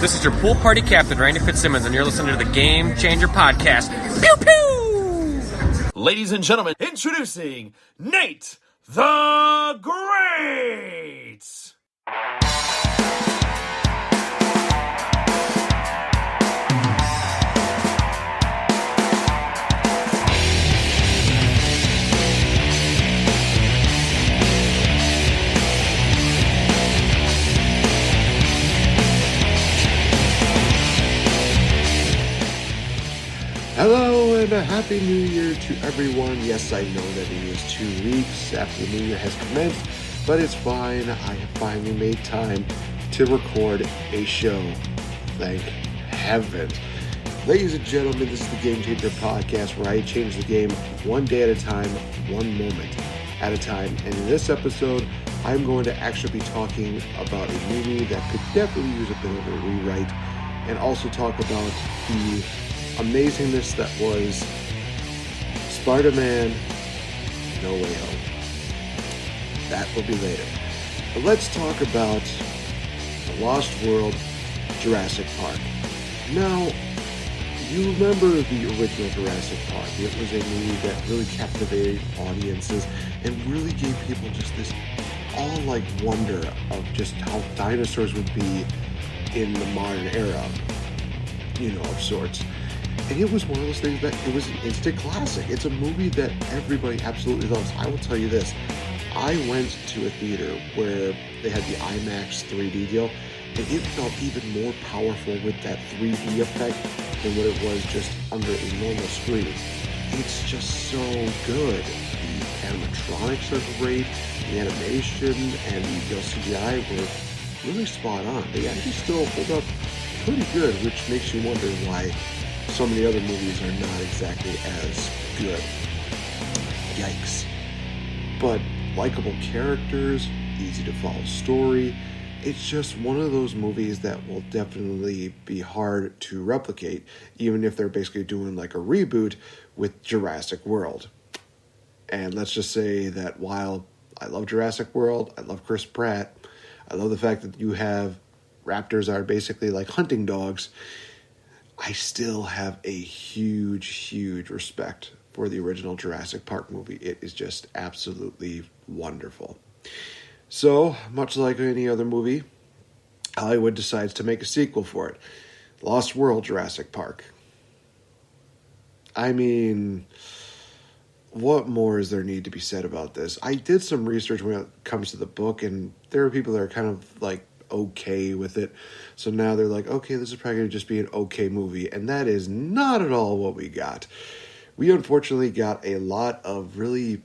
This is your pool party captain, Randy Fitzsimmons, and you're listening to the Game Changer Podcast. Pew pew! Ladies and gentlemen, introducing Nate the Great! Hello and a happy new year to everyone. Yes, I know that it is 2 weeks after the new year has commenced, but it's fine. I have finally made time to record a show. Thank heavens. Ladies and gentlemen, this is the Game Changer Podcast, where I change the game one day at a time, one moment at a time. And in this episode, I'm going to actually be talking about a movie that could definitely use a bit of a rewrite, and also talk about the amazingness that was Spider-Man No Way Home. That will be later. But let's talk about the Lost World Jurassic Park. Now, you remember the original Jurassic Park. It was a movie that really captivated audiences and really gave people just this all-like wonder of just how dinosaurs would be in the modern era, of sorts. And it was one of those things that it was an instant classic. It's a movie that everybody absolutely loves. I will tell you this. I went to a theater where they had the IMAX 3D deal, and it felt even more powerful with that 3D effect than what it was just under a normal screen. It's just so good. The animatronics are great, the animation and the CGI were really spot on. They actually still hold up pretty good, which makes you wonder why so many other movies are not exactly as good. Yikes. But likable characters, easy to follow story. It's just one of those movies that will definitely be hard to replicate, even if they're basically doing like a reboot with Jurassic World. And let's just say that while I love Jurassic World, I love Chris Pratt, I love the fact that you have raptors are basically like hunting dogs, I still have a huge respect for the original Jurassic Park movie. It is just absolutely wonderful. So, much like any other movie, Hollywood decides to make a sequel for it. Lost World Jurassic Park. I mean, what more is there need to be said about this? I did some research when it comes to the book, and there are people that are kind of like okay with it. So now they're like, okay, this is probably going to just be an okay movie. And that is not at all what we got. We unfortunately got a lot of really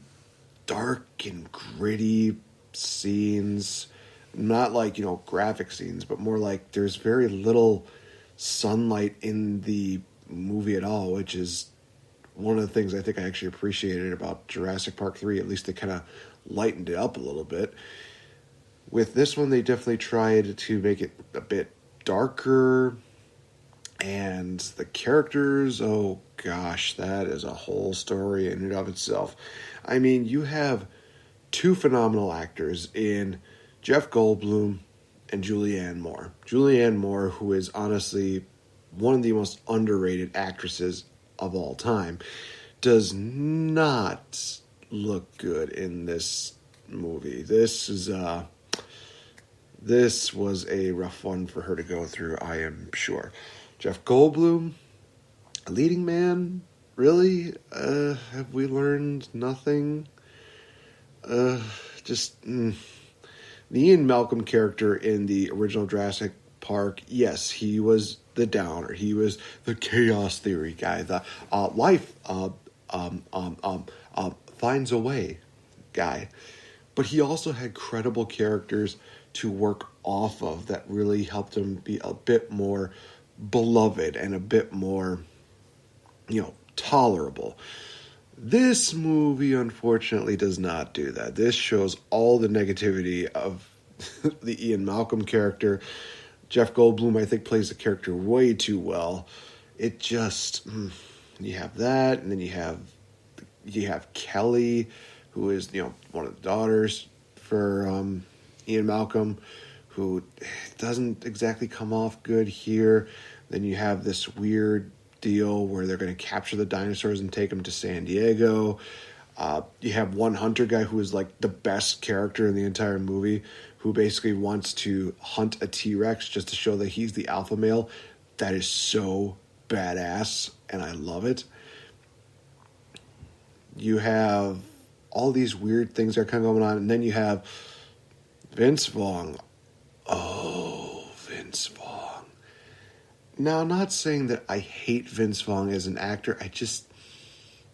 dark and gritty scenes. Not like, graphic scenes, but more like there's very little sunlight in the movie at all, which is one of the things I think I actually appreciated about Jurassic Park 3. At least they kind of lightened it up a little bit. With this one, they definitely tried to make it a bit darker, and the characters, oh gosh, that is a whole story in and of itself. I mean, you have two phenomenal actors in Jeff Goldblum and Julianne Moore. Julianne Moore, who is honestly one of the most underrated actresses of all time, does not look good in this movie. This was a rough one for her to go through, I am sure. Jeff Goldblum, a leading man? Really? Have we learned nothing? The Ian Malcolm character in the original Jurassic Park, yes, he was the downer. He was the chaos theory guy, the life finds a way guy. But he also had credible characters to work off of that really helped him be a bit more beloved and a bit more, tolerable. This movie, unfortunately, does not do that. This shows all the negativity of the Ian Malcolm character. Jeff Goldblum, I think, plays the character way too well. It just, you have that, and then you have Kelly, who is, one of the daughters for Ian Malcolm, who doesn't exactly come off good here. Then you have this weird deal where they're going to capture the dinosaurs and take them to San Diego. You have one hunter guy who is like the best character in the entire movie, who basically wants to hunt a T-Rex just to show that he's the alpha male. That is so badass, and I love it. You have all these weird things that are kind of going on, and then you have Vince Vaughn. Oh, Vince Vaughn. Now, I'm not saying that I hate Vince Vaughn as an actor. I just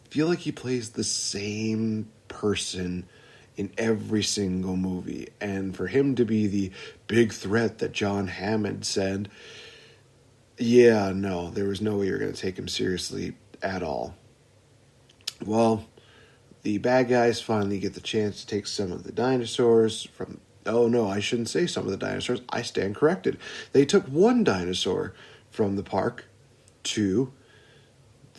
feel like he plays the same person in every single movie. And for him to be the big threat that John Hammond said, yeah, no, there was no way you're going to take him seriously at all. Well, the bad guys finally get the chance to take some of the dinosaurs from... Oh, no, I shouldn't say some of the dinosaurs. I stand corrected. They took one dinosaur from the park to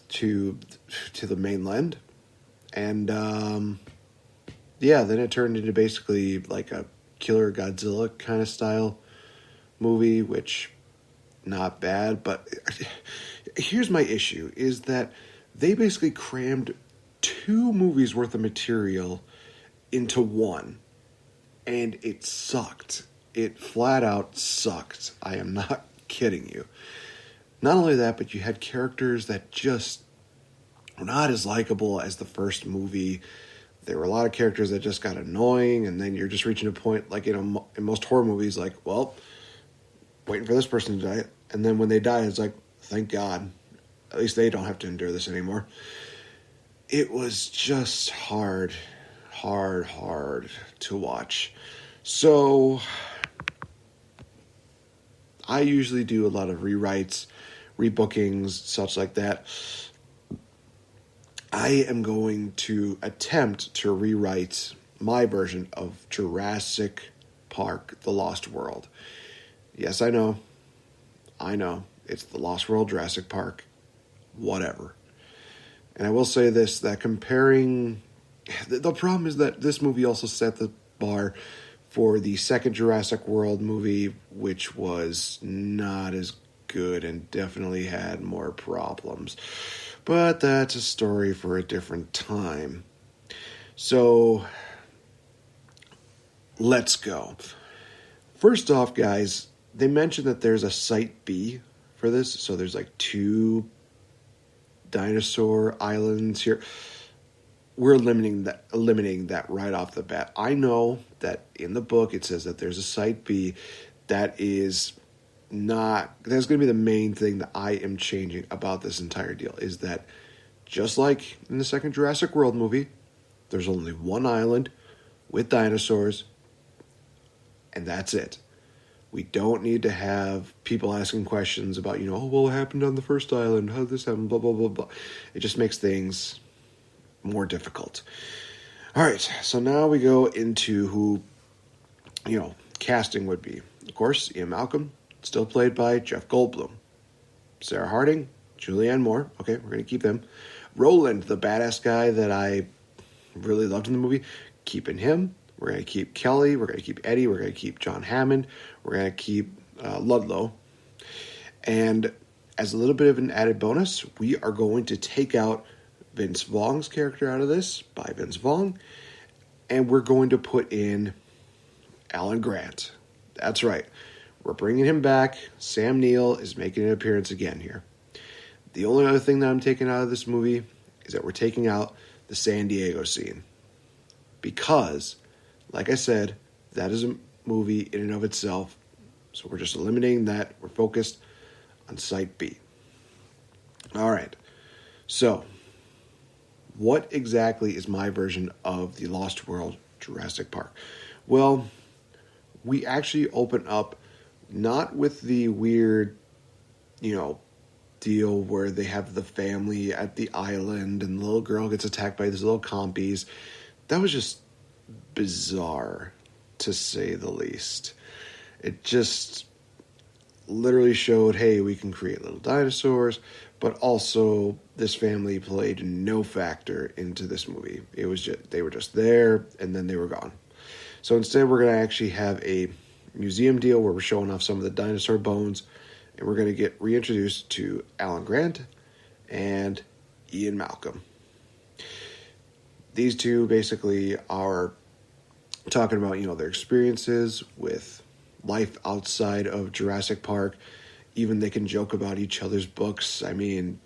the mainland, and then it turned into basically like a Killer Godzilla kind of style movie, which not bad. But here's my issue, is that they basically crammed 2 movies worth of material into one, and it sucked. It flat out sucked. I am not kidding you. Not only that, but you had characters that just were not as likable as the first movie. There were a lot of characters that just got annoying, and then you're just reaching a point, like in most horror movies, like, well, waiting for this person to die, and then when they die, it's like, thank God. At least they don't have to endure this anymore. It was just hard to watch. So I usually do a lot of rewrites, rebookings, such like that. I am going to attempt to rewrite my version of Jurassic Park, The Lost World. Yes, I know. It's The Lost World Jurassic Park. Whatever. And I will say this, that comparing... The problem is that this movie also set the bar for the second Jurassic World movie, which was not as good and definitely had more problems. But that's a story for a different time. So, let's go. First off, guys, they mentioned that there's a Site B for this. So there's like 2 dinosaur islands here. We're eliminating that right off the bat. I know that in the book it says that there's a Site B. That's going to be the main thing that I am changing about this entire deal, is that just like in the second Jurassic World movie, there's only one island with dinosaurs, and that's it. We don't need to have people asking questions about, what happened on the first island? How did this happen? Blah, blah, blah, blah. It just makes things more difficult. All right, so now we go into who, casting would be. Of course, Ian Malcolm, still played by Jeff Goldblum. Sarah Harding, Julianne Moore. Okay, we're going to keep them. Roland, the badass guy that I really loved in the movie, keeping him. We're going to keep Kelly. We're going to keep Eddie. We're going to keep John Hammond. We're going to keep Ludlow. And as a little bit of an added bonus, we are going to take out Vince Vaughn's character out of this, by Vince Vaughn, and we're going to put in Alan Grant. That's right. We're bringing him back. Sam Neill is making an appearance again here. The only other thing that I'm taking out of this movie is that we're taking out the San Diego scene. Because, like I said, that is a movie in and of itself. So we're just eliminating that. We're focused on Site B. All right. So, what exactly is my version of the Lost World Jurassic Park? Well, we actually open up not with the weird, deal where they have the family at the island and the little girl gets attacked by these little compies. That was just bizarre, to say the least. It just literally showed, hey, we can create little dinosaurs, but also this family played no factor into this movie. It was just, they were just there and then they were gone. So instead we're going to actually have a museum deal where we're showing off some of the dinosaur bones, and we're going to get reintroduced to Alan Grant and Ian Malcolm. These two basically are talking about, their experiences with life outside of Jurassic Park. Even they can joke about each other's books. I mean,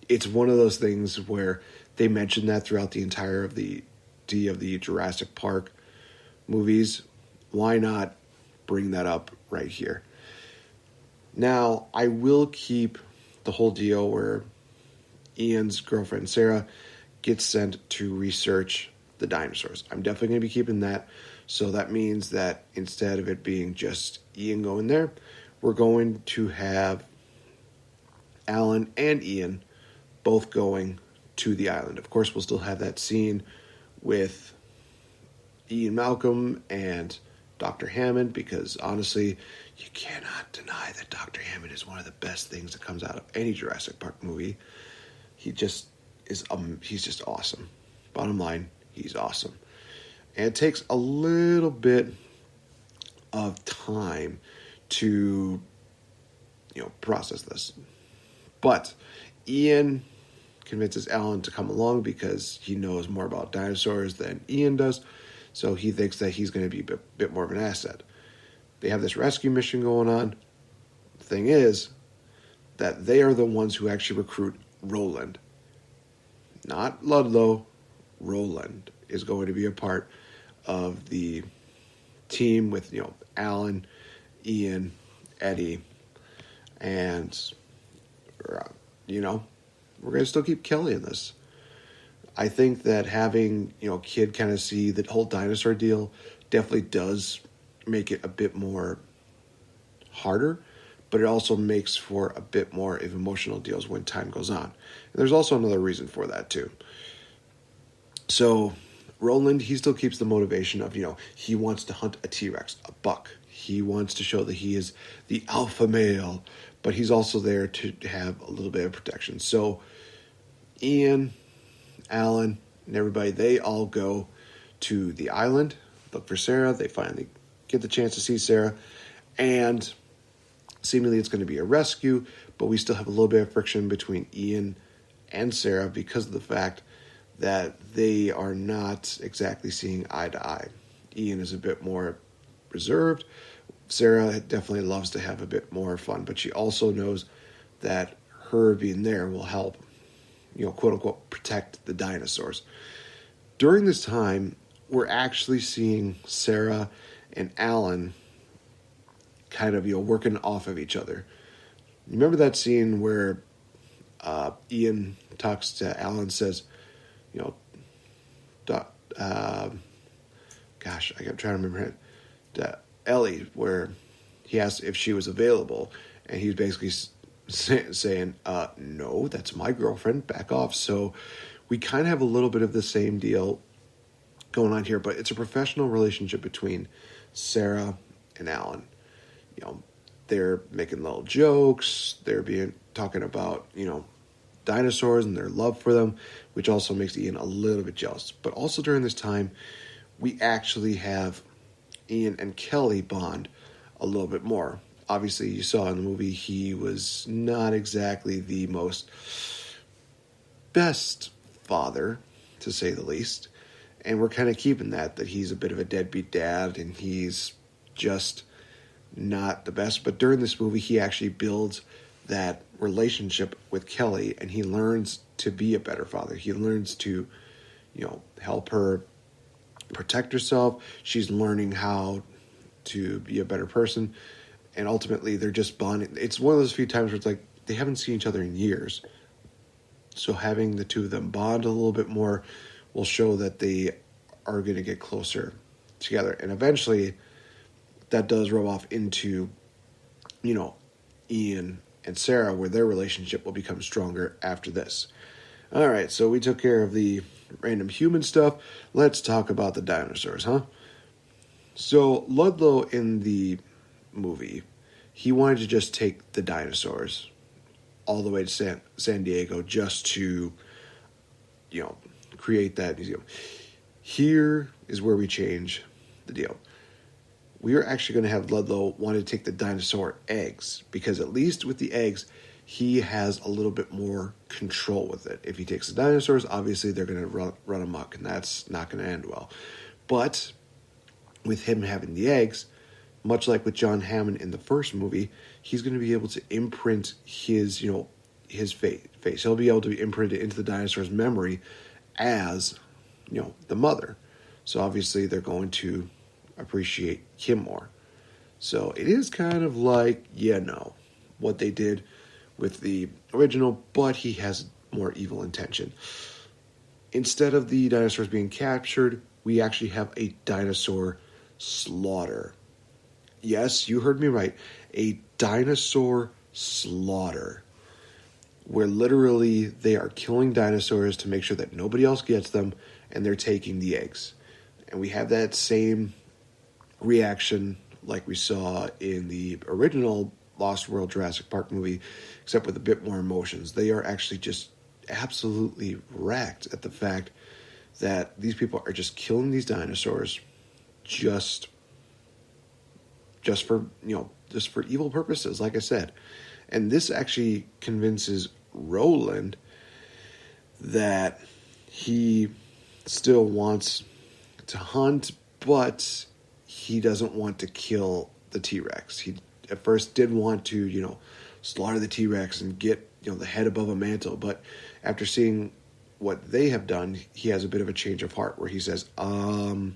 it's one of those things where they mention that throughout the entire of the Jurassic Park movies. Why not bring that up right here? Now, I will keep the whole deal where Ian's girlfriend Sarah gets sent to research the dinosaurs. I'm definitely going to be keeping that. So that means that instead of it being just Ian going there, we're going to have Alan and Ian both going to the island. Of course, we'll still have that scene with Ian Malcolm and Dr. Hammond, because honestly, you cannot deny that Dr. Hammond is one of the best things that comes out of any Jurassic Park movie. He's just awesome. Bottom line, he's awesome. And it takes a little bit of time to, process this. But Ian convinces Alan to come along because he knows more about dinosaurs than Ian does. So he thinks that he's going to be a bit more of an asset. They have this rescue mission going on. The thing is that they are the ones who actually recruit Roland. Not Ludlow. Roland is going to be a part of the team with, Alan, Ian, Eddie, and, we're going to still keep Kelly in this. I think that having, Kid kind of see the whole dinosaur deal definitely does make it a bit more harder, but it also makes for a bit more of emotional deals when time goes on. And there's also another reason for that too. So Roland, he still keeps the motivation of, he wants to hunt a T-Rex, a buck. He wants to show that he is the alpha male, but he's also there to have a little bit of protection. So Ian, Alan, and everybody, they all go to the island, look for Sarah. They finally get the chance to see Sarah, and seemingly it's going to be a rescue, but we still have a little bit of friction between Ian and Sarah because of the fact that they are not exactly seeing eye to eye. Ian is a bit more reserved. Sarah definitely loves to have a bit more fun, but she also knows that her being there will help, quote unquote, protect the dinosaurs. During this time, we're actually seeing Sarah and Alan kind of, working off of each other. Remember that scene where Ian talks to Alan, says, gosh, I kept trying to remember it. Ellie, where he asked if she was available, and he's basically saying, no, that's my girlfriend, back off. So we kind of have a little bit of the same deal going on here, but it's a professional relationship between Sarah and Alan. They're making little jokes, they're talking about, dinosaurs and their love for them, which also makes Ian a little bit jealous. But also during this time, we actually have Ian and Kelly bond a little bit more. Obviously, you saw in the movie, he was not exactly the most best father, to say the least. And we're kind of keeping that he's a bit of a deadbeat dad, and he's just not the best. But during this movie, he actually builds that relationship with Kelly, and he learns to be a better father. He learns to, help her protect herself. She's learning how to be a better person. And ultimately, they're just bonding. It's one of those few times where it's like they haven't seen each other in years. So having the two of them bond a little bit more will show that they are going to get closer together. And eventually, that does rub off into, Ian and Sarah, where their relationship will become stronger after this. All right, so we took care of the random human stuff. Let's talk about the dinosaurs, huh? So Ludlow in the movie, he wanted to just take the dinosaurs all the way to San Diego just to, create that museum. Here is where we change the deal. we are actually going to have Ludlow want to take the dinosaur eggs, because at least with the eggs, he has a little bit more control with it. If he takes the dinosaurs, obviously they're going to run amok, and that's not going to end well. But with him having the eggs, much like with John Hammond in the first movie, he's going to be able to imprint his face. He'll be able to imprint it into the dinosaur's memory as, the mother. So obviously they're going to appreciate him more. So it is kind of like, what they did with the original, but he has more evil intention. Instead of the dinosaurs being captured, we actually have a dinosaur slaughter. Yes, you heard me right. A dinosaur slaughter. Where literally they are killing dinosaurs to make sure that nobody else gets them, and they're taking the eggs. And we have that same reaction like we saw in the original Lost World Jurassic Park movie, except with a bit more emotions. They are actually just absolutely wrecked at the fact that these people are just killing these dinosaurs just for evil purposes, like I said. And this actually convinces Roland that he still wants to hunt, but he doesn't want to kill the T-Rex. He at first did want to, slaughter the T-Rex and get, the head above a mantle. But after seeing what they have done, he has a bit of a change of heart where he says, no,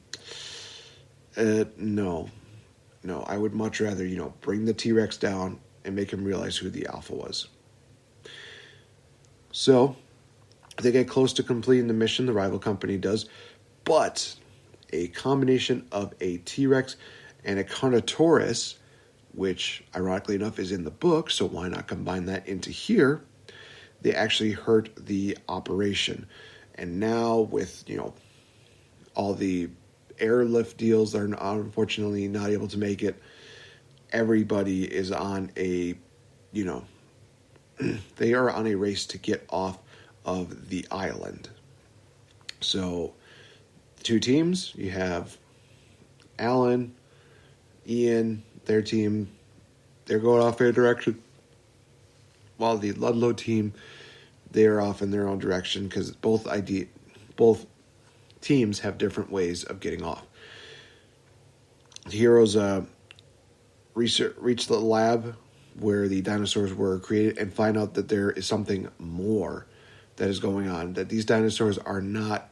I would much rather, bring the T-Rex down and make him realize who the alpha was. So they get close to completing the mission, the rival company does, but a combination of a T-Rex and a Carnotaurus, which ironically enough is in the book, so why not combine that into here? They actually hurt the operation. And now with, all the airlift deals that are unfortunately not able to make it, everybody is on a, they are on a race to get off of the island. So, two teams, you have Alan, Ian, their team, they're going off their direction, while the Ludlow team, they're off in their own direction, because both teams have different ways of getting off. The heroes reach the lab where the dinosaurs were created and find out that there is something more that is going on, that these dinosaurs are not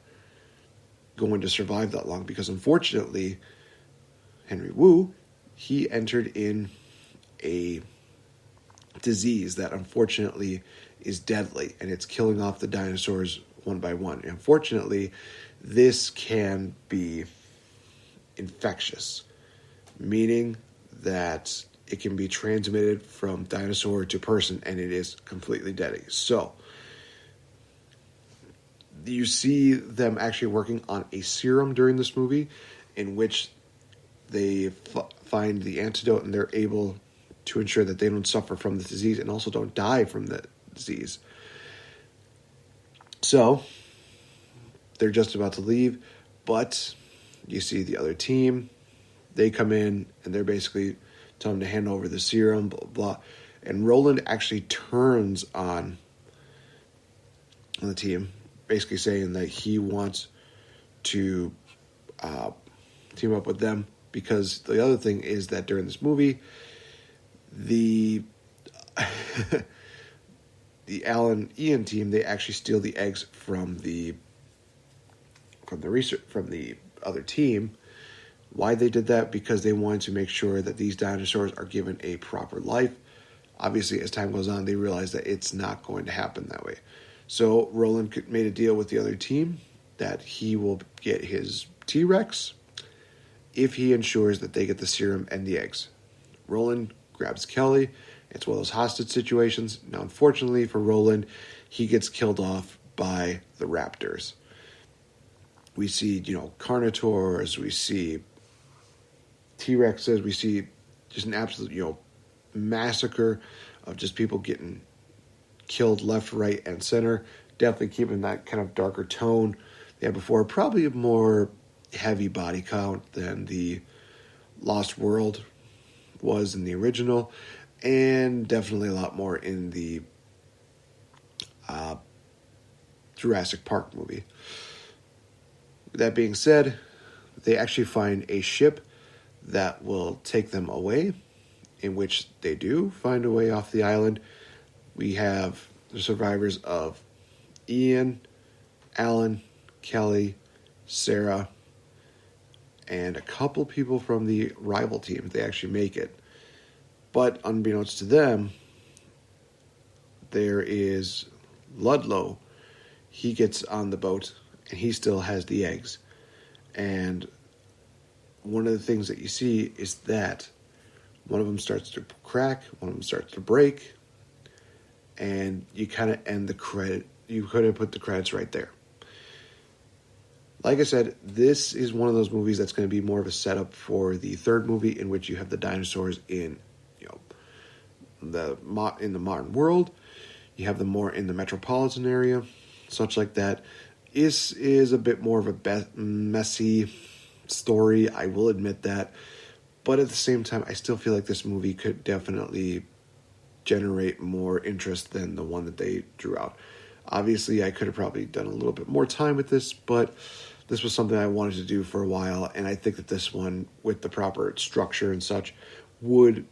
going to survive that long, because unfortunately Henry Wu, he entered in a disease that unfortunately is deadly, and it's killing off the dinosaurs one by one. And unfortunately, this can be infectious, meaning that it can be transmitted from dinosaur to person, and it is completely deadly. So you see them actually working on a serum during this movie, in which they find the antidote, and they're able to ensure that they don't suffer from the disease and also don't die from the disease. So they're just about to leave, but you see the other team, they come in and they're basically telling them to hand over the serum, blah, blah. And Roland actually turns on the team, basically saying that he wants to team up with them, because the other thing is that during this movie, the Alan Ian team, they actually steal the eggs from the other team. Why they did that? Because they wanted to make sure that these dinosaurs are given a proper life. Obviously, as time goes on, they realize that it's not going to happen that way. So Roland made a deal with the other team that he will get his T-Rex if he ensures that they get the serum and the eggs. Roland grabs Kelly. It's one of those hostage situations. Now, unfortunately for Roland, he gets killed off by the raptors. We see, Carnotaurs, we see T-Rexes, we see just an absolute, massacre of just people getting killed left, right, and center. Definitely keeping that kind of darker tone they had before. Probably a more heavy body count than the Lost World was in the original, and definitely a lot more in the Jurassic Park movie. With that being said, they actually find a ship that will take them away, in which they do find a way off the island. We have the survivors of Ian, Alan, Kelly, Sarah, and a couple people from the rival team. They actually make it. But unbeknownst to them, there is Ludlow. He gets on the boat, and he still has the eggs. And one of the things that you see is that one of them starts to crack, one of them starts to break, and you kind of end the credit. You could have put the credits right there. Like I said, this is one of those movies that's going to be more of a setup for the third movie, in which you have the dinosaurs in, in the modern world. You have them more in the metropolitan area, such like that. This is a bit more of a messy story, I will admit that. But at the same time, I still feel like this movie could definitely generate more interest than the one that they drew out. Obviously, I could have probably done a little bit more time with this, but this was something I wanted to do for a while, and I think that this one, with the proper structure and such, would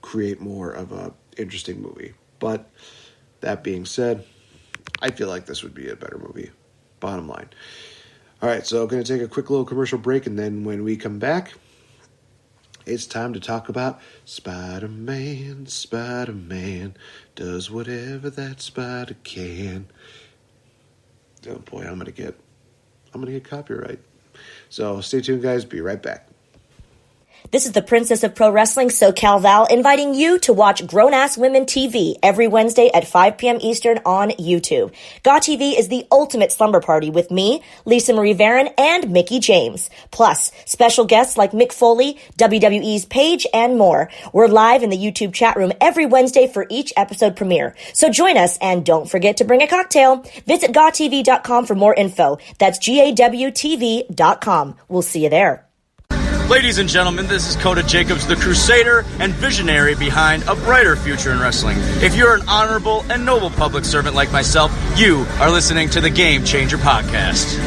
create more of a interesting movie. But that being said, I feel like this would be a better movie, bottom line. All right, so I'm going to take a quick little commercial break, and then when we come back, it's time to talk about Spider-Man. Spider-Man does whatever that spider can. Oh boy, I'm gonna get copyright. So stay tuned, guys. Be right back. This is the Princess of Pro Wrestling, SoCal Val, inviting you to watch Grown Ass Women TV every Wednesday at 5 p.m. Eastern on YouTube. GAW TV is the ultimate slumber party with me, Lisa Marie Varon, and Mickey James. Plus, special guests like Mick Foley, WWE's Paige, and more. We're live in the YouTube chat room every Wednesday for each episode premiere. So join us, and don't forget to bring a cocktail. Visit GawTV.com for more info. That's GAWTV.com. We'll see you there. Ladies and gentlemen, this is Coda Jacobs, the crusader and visionary behind a brighter future in wrestling. If you're an honorable and noble public servant like myself, you are listening to the Game Changer Podcast.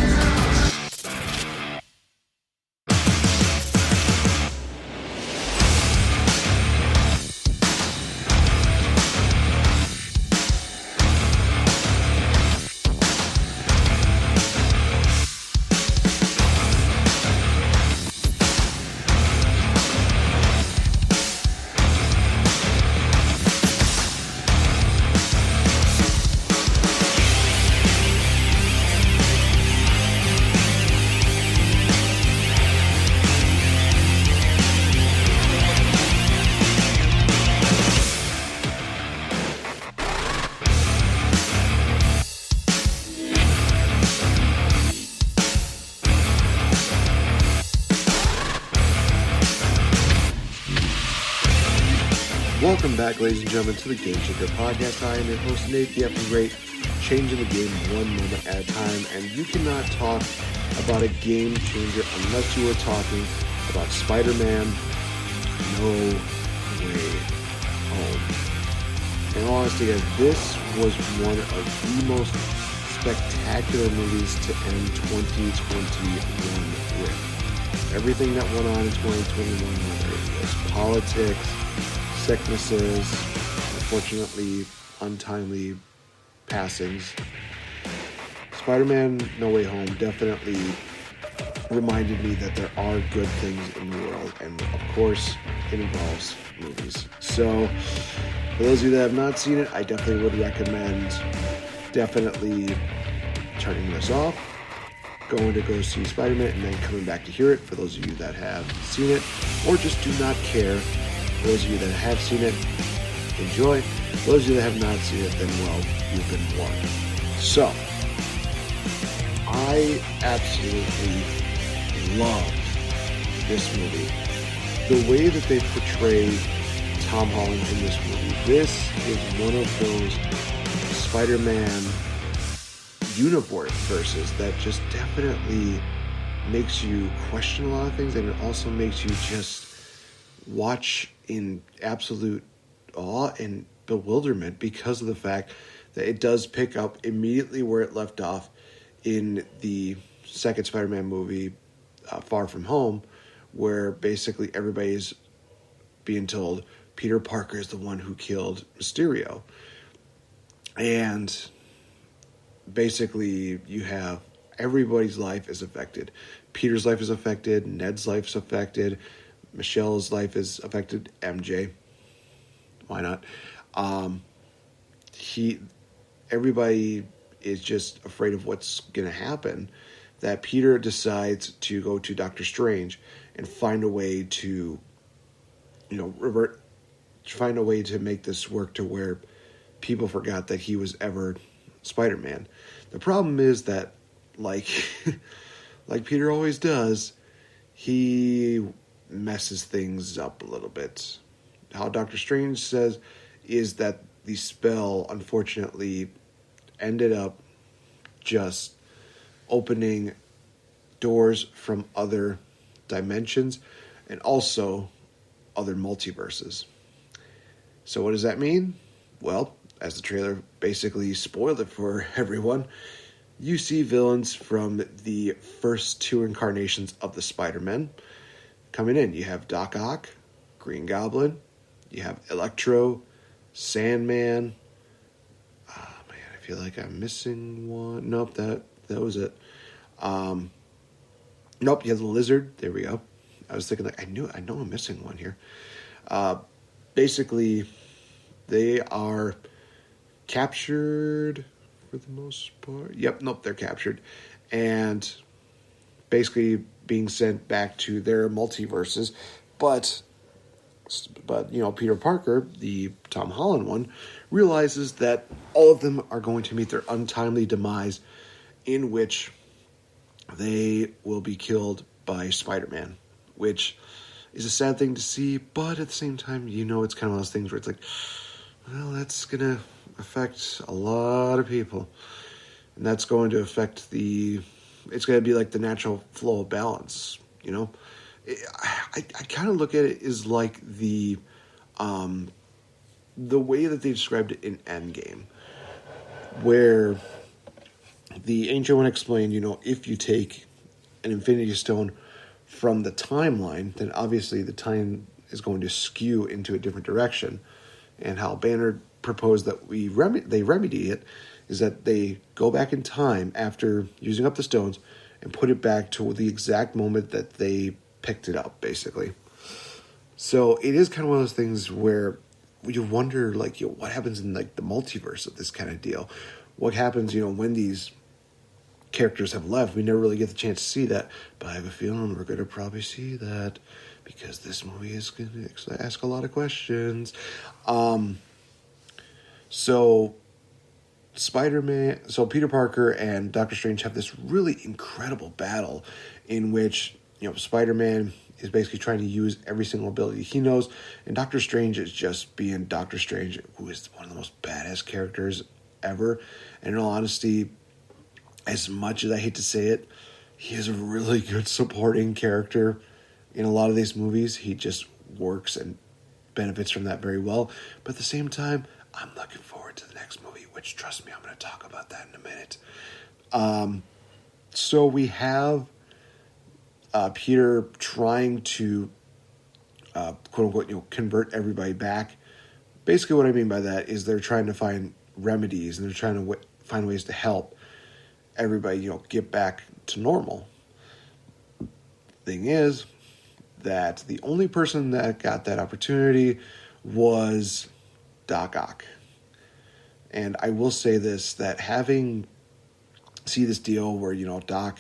Welcome back, ladies and gentlemen, to the Game Changer Podcast. I am your host, NateFNGreat, changing the game one moment at a time. And you cannot talk about a game changer unless you are talking about Spider-Man No Way Home. In all honesty, guys, this was one of the most spectacular movies to end 2021 with. Everything that went on in 2021, whether it was politics, sicknesses, unfortunately untimely passings, Spider-Man No Way Home definitely reminded me that there are good things in the world, and of course it involves movies. So for those of you that have not seen it, I definitely would recommend definitely turning this off, going to go see Spider-Man, and then coming back to hear it for those of you that have seen it or just do not care. For those of you that have seen it, enjoy. For those of you that have not seen it, then, well, you've been warned. So, I absolutely love this movie. The way that they portray Tom Holland in this movie, this is one of those Spider-Man universes that just definitely makes you question a lot of things, and it also makes you just watch in absolute awe and bewilderment because of the fact that it does pick up immediately where it left off in the second Spider-Man movie, Far From Home, where basically everybody's being told Peter Parker is the one who killed Mysterio. And basically you have everybody's life is affected. Peter's life is affected, Ned's life is affected, Michelle's life is affected, MJ. Why not? Everybody is just afraid of what's going to happen, that Peter decides to go to Doctor Strange and find a way to, find a way to make this work to where people forgot that he was ever Spider-Man. The problem is that, like Peter always does, he messes things up a little bit. How Doctor Strange says is that the spell, unfortunately, ended up just opening doors from other dimensions and also other multiverses. So what does that mean? Well, as the trailer basically spoiled it for everyone, you see villains from the first two incarnations of the Spider-Man coming in. You have Doc Ock, Green Goblin, you have Electro, Sandman. Oh man, I feel like I'm missing one. Nope, that was it. Nope, you have the Lizard. There we go. I was thinking I know I'm missing one here. Basically, they are captured for the most part. Yep, nope, they're captured. And basically being sent back to their multiverses. But Peter Parker, the Tom Holland one, realizes that all of them are going to meet their untimely demise, in which they will be killed by Spider-Man, which is a sad thing to see, but at the same time, it's kind of one of those things where it's like, well, that's going to affect a lot of people. And that's going to affect it's going to be like the natural flow of balance, I kind of look at it as like the way that they described it in Endgame, where the Ancient One explained, if you take an Infinity Stone from the timeline, then obviously the time is going to skew into a different direction. And how Banner proposed that they remedy it is that they go back in time after using up the stones and put it back to the exact moment that they picked it up, basically. So it is kind of one of those things where you wonder, what happens in the multiverse of this kind of deal? What happens, when these characters have left? We never really get the chance to see that, but I have a feeling we're going to probably see that because this movie is going to ask a lot of questions. So Peter Parker and Doctor Strange have this really incredible battle in which, Spider-Man is basically trying to use every single ability he knows, and Doctor Strange is just being Doctor Strange, who is one of the most badass characters ever. And in all honesty, as much as I hate to say it, he is a really good supporting character in a lot of these movies. He just works and benefits from that very well. But at the same time, I'm looking forward to the next movie, which, trust me, I'm going to talk about that in a minute. So we have Peter trying to, quote-unquote, convert everybody back. Basically what I mean by that is they're trying to find remedies, and they're trying to find ways to help everybody, get back to normal. Thing is that the only person that got that opportunity was Doc Ock. And I will say this, that see this deal where, Doc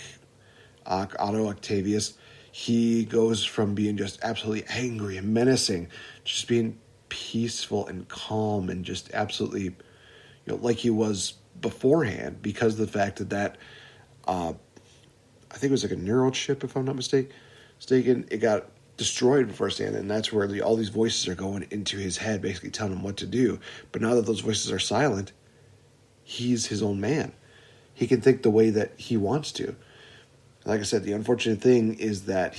Ock, Otto Octavius, he goes from being just absolutely angry and menacing, just being peaceful and calm and just absolutely, like he was beforehand, because of the fact that I think it was like a neural chip, if I'm not mistaken, it got destroyed beforehand, and that's where all these voices are going into his head, basically telling him what to do. But now that those voices are silent, he's his own man. He can think the way that he wants to. Like I said, the unfortunate thing is that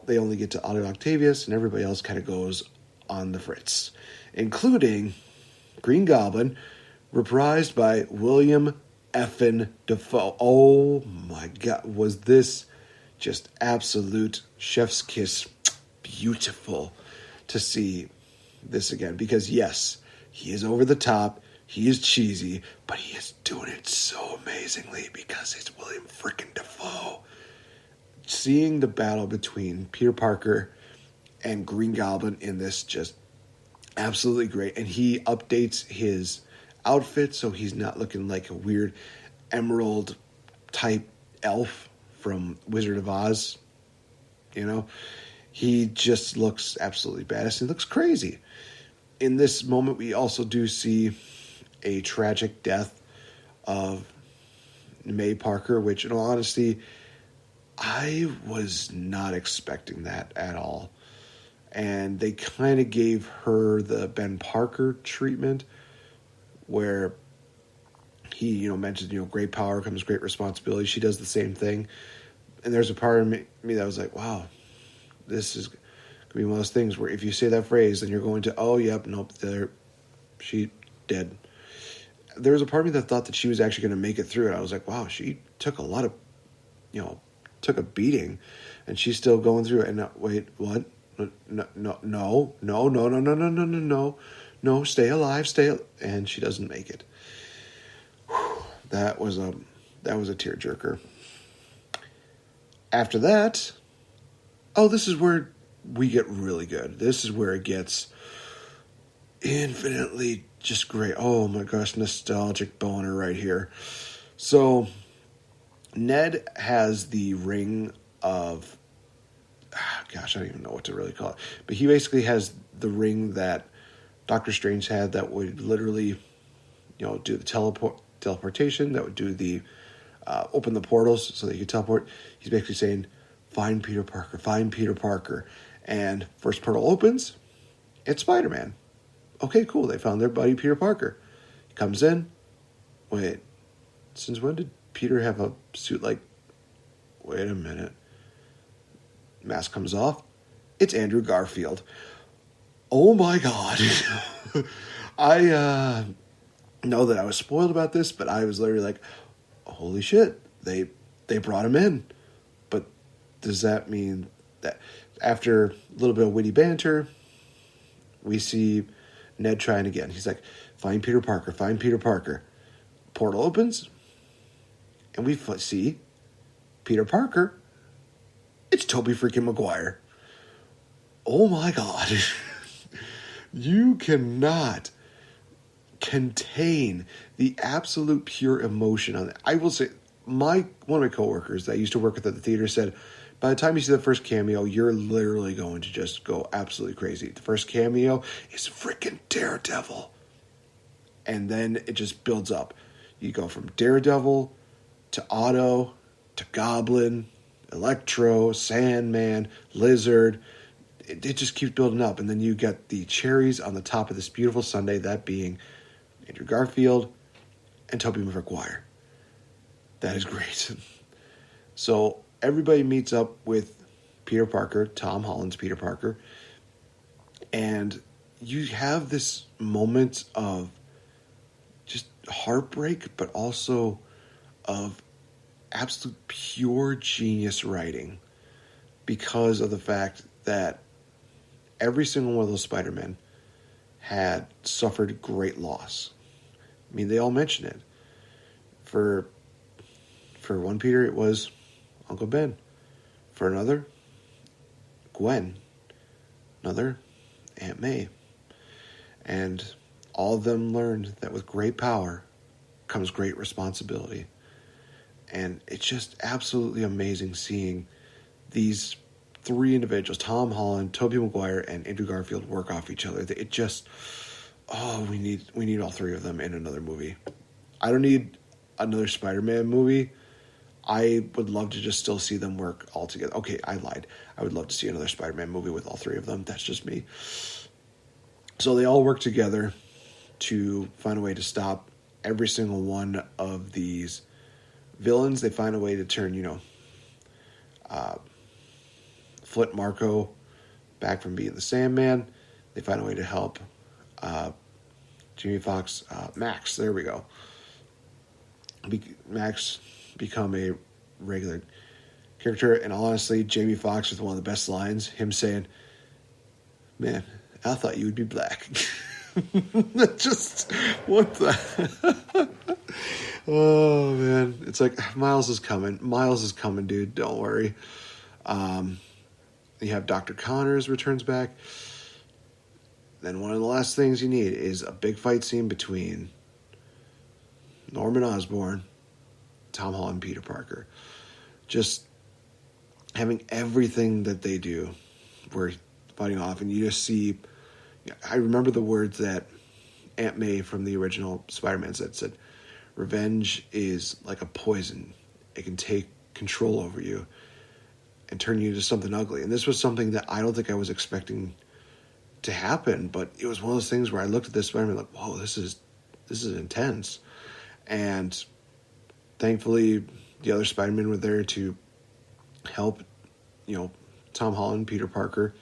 they only get to Otto Octavius, and everybody else kind of goes on the Fritz, including Green Goblin, reprised by William Dafoe. Oh my God, was this just absolute chef's kiss beautiful to see this again? Because yes, he is over the top, he is cheesy, but he is doing it so amazingly because it's William frickin' Dafoe. Seeing the battle between Peter Parker and Green Goblin in this, just absolutely great. And he updates his outfit so he's not looking like a weird emerald type elf from Wizard of Oz. You know, he just looks absolutely badass. He looks crazy. In this moment, we also do see a tragic death of May Parker, which in all honesty, I was not expecting that at all. And they kind of gave her the Ben Parker treatment where he, mentions, great power comes great responsibility. She does the same thing. And there's a part of me that was like, wow, this is going to be one of those things where if you say that phrase, then you're going to, oh, yep, nope, she dead. There was a part of me that thought that she was actually going to make it through it. I was like, wow, she took a lot of, took a beating, and she's still going through it. And wait, what? No, stay alive, and she doesn't make it. Whew, that was a tearjerker. After that, this is where we get really good. This is where it gets infinitely just great. Oh my gosh, nostalgic boner right here. So Ned has the ring of, I don't even know what to really call it. But he basically has the ring that Doctor Strange had that would literally, do the teleportation, that would do the, open the portals so that you could teleport. He's basically saying, find Peter Parker. And first portal opens, it's Spider-Man. Okay, cool. They found their buddy Peter Parker. He comes in. Wait, since when did Peter have a suit like... Wait a minute. Mask comes off. It's Andrew Garfield. Oh my God. I know that I was spoiled about this, but I was literally like, holy shit, they brought him in. But does that mean that after a little bit of witty banter, we see Ned trying again? He's like, find Peter Parker. Portal opens, and we see Peter Parker. It's Tobey freaking Maguire. Oh my God. You cannot contain the absolute pure emotion on that. I will say, one of my coworkers that I used to work with at the theater said, by the time you see the first cameo, you're literally going to just go absolutely crazy. The first cameo is freaking Daredevil. And then it just builds up. You go from Daredevil to Otto to Goblin, Electro, Sandman, Lizard. It just keeps building up. And then you get the cherries on the top of this beautiful sundae, that being Andrew Garfield and Tobey Maguire. That is great. So everybody meets up with Peter Parker, Tom Holland's Peter Parker. And you have this moment of just heartbreak, but also of absolute pure genius writing, because of the fact that every single one of those Spider-Men had suffered great loss. I mean, they all mention it. For one Peter, it was Uncle Ben. For another, Gwen. Another, Aunt May. And all of them learned that with great power comes great responsibility. And it's just absolutely amazing seeing these three individuals, Tom Holland, Tobey Maguire, and Andrew Garfield, work off each other. It just, we need all three of them in another movie. I don't need another Spider-Man movie. I would love to just still see them work all together. Okay, I lied. I would love to see another Spider-Man movie with all three of them. That's just me. So they all work together to find a way to stop every single one of these villains. They find a way to turn, Flint Marko back from being the Sandman. They find a way to help Jamie Foxx, Max, there we go. Max become a regular character, and honestly, Jamie Foxx with one of the best lines, him saying, "Man, I thought you would be black." Just, what the... Oh, man. It's like, Miles is coming. Miles is coming, dude. Don't worry. You have Dr. Connors returns back. Then one of the last things you need is a big fight scene between Norman Osborn, Tom Holland, Peter Parker. Just having everything that they do, we're fighting off, and you just see... I remember the words that Aunt May from the original Spider-Man said, "Revenge is like a poison. It can take control over you and turn you into something ugly." And this was something that I don't think I was expecting to happen, but it was one of those things where I looked at this Spider-Man like, whoa, this is intense. And thankfully, the other Spider-Men were there to help, Tom Holland, Peter Parker,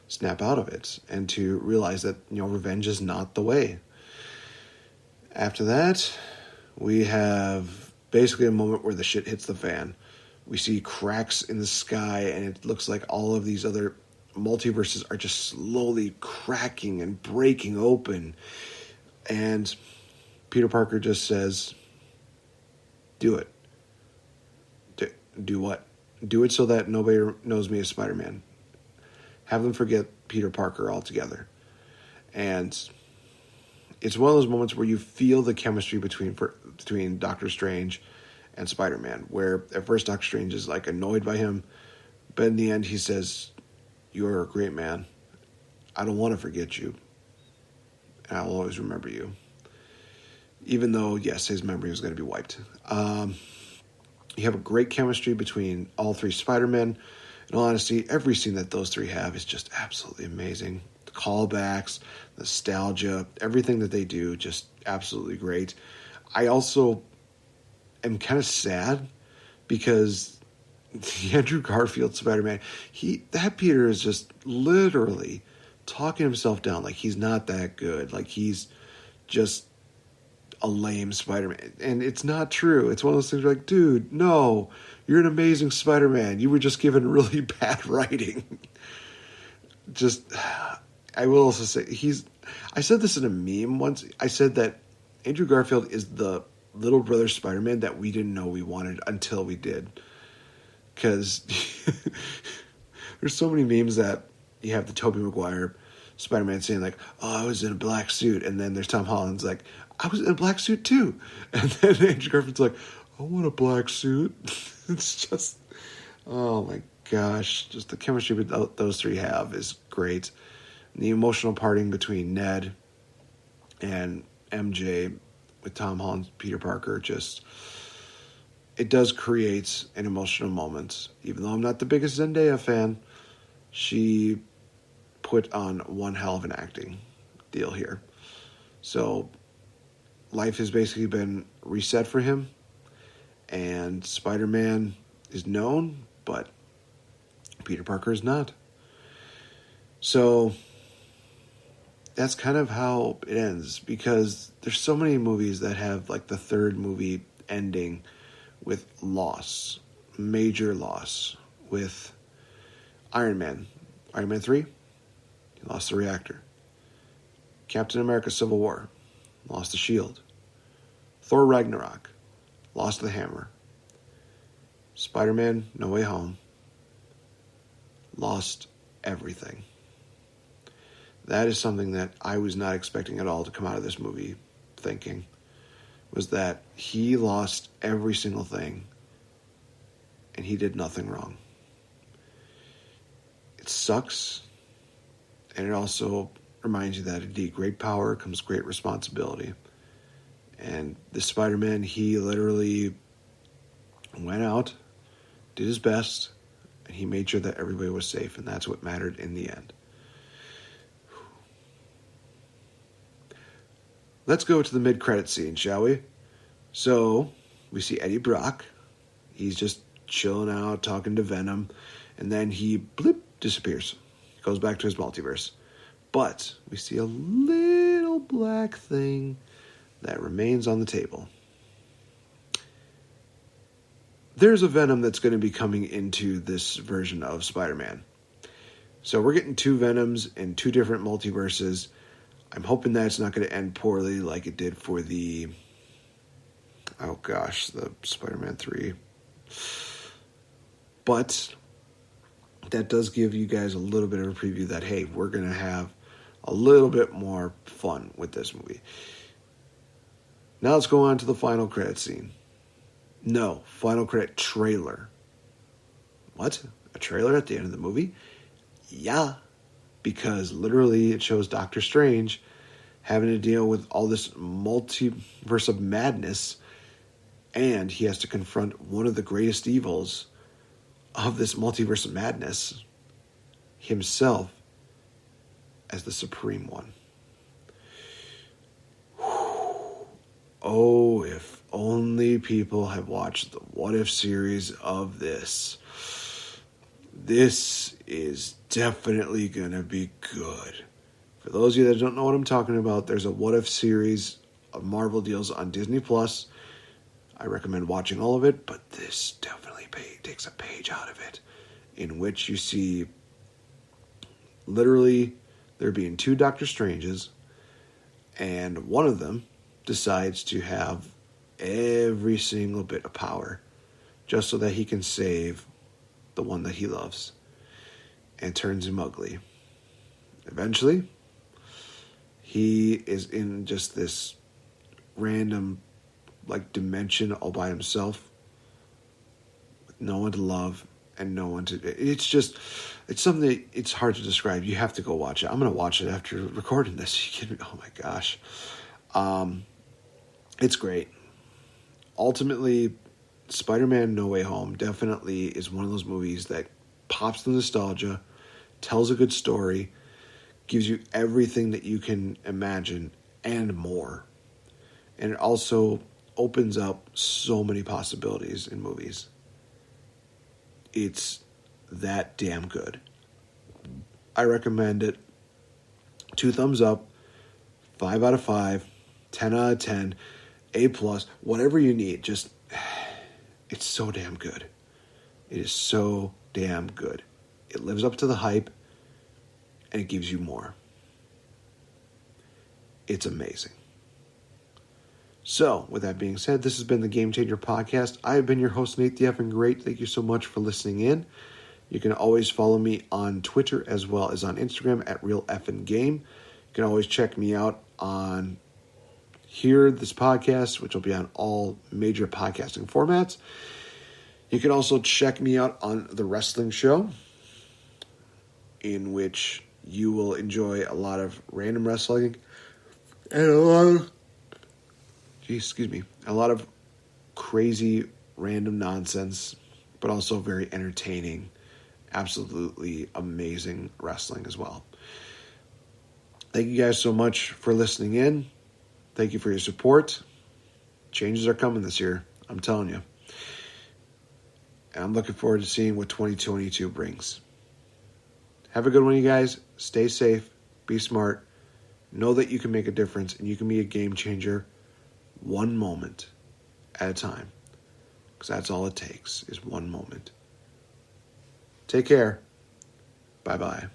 snap out of it and to realize that, revenge is not the way. After that, we have basically a moment where the shit hits the fan. We see cracks in the sky, and it looks like all of these other multiverses are just slowly cracking and breaking open. And Peter Parker just says, "Do it." Do what? Do it so that nobody knows me as Spider-Man. Have them forget Peter Parker altogether. And it's one of those moments where you feel the chemistry between Doctor Strange and Spider-Man, where at first Doctor Strange is like annoyed by him, but in the end he says, "You're a great man. I don't want to forget you. And I will always remember you." Even though, yes, his memory was going to be wiped. You have a great chemistry between all three Spider-Men. In all honesty, every scene that those three have is just absolutely amazing. The callbacks, nostalgia, everything that they do, just absolutely great. I also am kind of sad because the Andrew Garfield Spider-Man, that Peter is just literally talking himself down like he's not that good, like he's just a lame Spider-Man. And it's not true. It's one of those things where like, dude, no, you're an amazing Spider-Man. You were just given really bad writing. I will also say, I said this in a meme once. I said that Andrew Garfield is the little brother Spider-Man that we didn't know we wanted until we did. Because there's so many memes that you have the Tobey Maguire Spider-Man saying like, "Oh, I was in a black suit," and then there's Tom Holland's like, "I was in a black suit too," and then Andrew Garfield's like, "I want a black suit." It's just, oh my gosh, just the chemistry those three have is great. And the emotional parting between Ned and MJ with Tom Holland, Peter Parker, it does create an emotional moment. Even though I'm not the biggest Zendaya fan, she put on one hell of an acting deal here. So life has basically been reset for him, and Spider-Man is known, but Peter Parker is not. So that's kind of how it ends, because there's so many movies that have like the third movie ending with loss, major loss. With Iron Man 3, he lost the reactor. Captain America Civil War, lost the shield. Thor Ragnarok, lost the hammer. Spider-Man No Way Home, lost everything. That is something that I was not expecting at all to come out of this movie thinking, was that he lost every single thing and he did nothing wrong. It sucks, and it also reminds you that indeed great power comes great responsibility. And this Spider-Man, he literally went out, did his best, and he made sure that everybody was safe, and that's what mattered in the end. Let's go to the mid-credit scene, shall we? So, we see Eddie Brock. He's just chilling out, talking to Venom, and then he, blip, disappears. Goes back to his multiverse. But we see a little black thing that remains on the table. There's a Venom that's going to be coming into this version of Spider-Man. So we're getting 2 Venoms in 2 different multiverses. I'm hoping that it's not going to end poorly like it did for the Spider-Man 3. But that does give you guys a little bit of a preview that, hey, we're going to have a little bit more fun with this movie. Now let's go on to the final credit scene. No, final credit trailer. What? A trailer at the end of the movie? Yeah, because literally it shows Doctor Strange having to deal with all this multiverse of madness, and he has to confront one of the greatest evils of this multiverse of madness, himself as the Supreme One. Oh, if only people have watched the What If series of this. This is definitely going to be good. For those of you that don't know what I'm talking about, there's a What If series of Marvel deals on Disney+. I recommend watching all of it, but this definitely takes a page out of it, in which you see literally there being 2 Doctor Stranges, and one of them decides to have every single bit of power just so that he can save the one that he loves, and turns him ugly. Eventually, he is in just this random dimension all by himself, with no one to love and no one to... It's something that it's hard to describe. You have to go watch it. I'm going to watch it after recording this. Oh my gosh. It's great. Ultimately, Spider-Man No Way Home definitely is one of those movies that pops the nostalgia, tells a good story, gives you everything that you can imagine and more. And it also opens up so many possibilities in movies. It's that damn good. I recommend it. 2 thumbs up, 5 out of 5, 10 out of 10, A+, whatever you need. Just, it's so damn good. It is so damn good. It lives up to the hype, and it gives you more. It's amazing. So, with that being said, this has been the Game Changer Podcast. I have been your host, NateFNGreat. Thank you so much for listening in. You can always follow me on Twitter as well as on Instagram at RealFNGame. You can always check me out on this podcast, which will be on all major podcasting formats. You can also check me out on The Wrestling Show, in which you will enjoy a lot of random wrestling and a lot of crazy random nonsense, but also very entertaining, absolutely amazing wrestling as well. Thank you guys so much for listening in. Thank you for your support. Changes are coming this year, I'm telling you. And I'm looking forward to seeing what 2022 brings. Have a good one, you guys. Stay safe. Be smart. Know that you can make a difference and you can be a game changer one moment at a time. Because that's all it takes, is one moment. Take care. Bye-bye.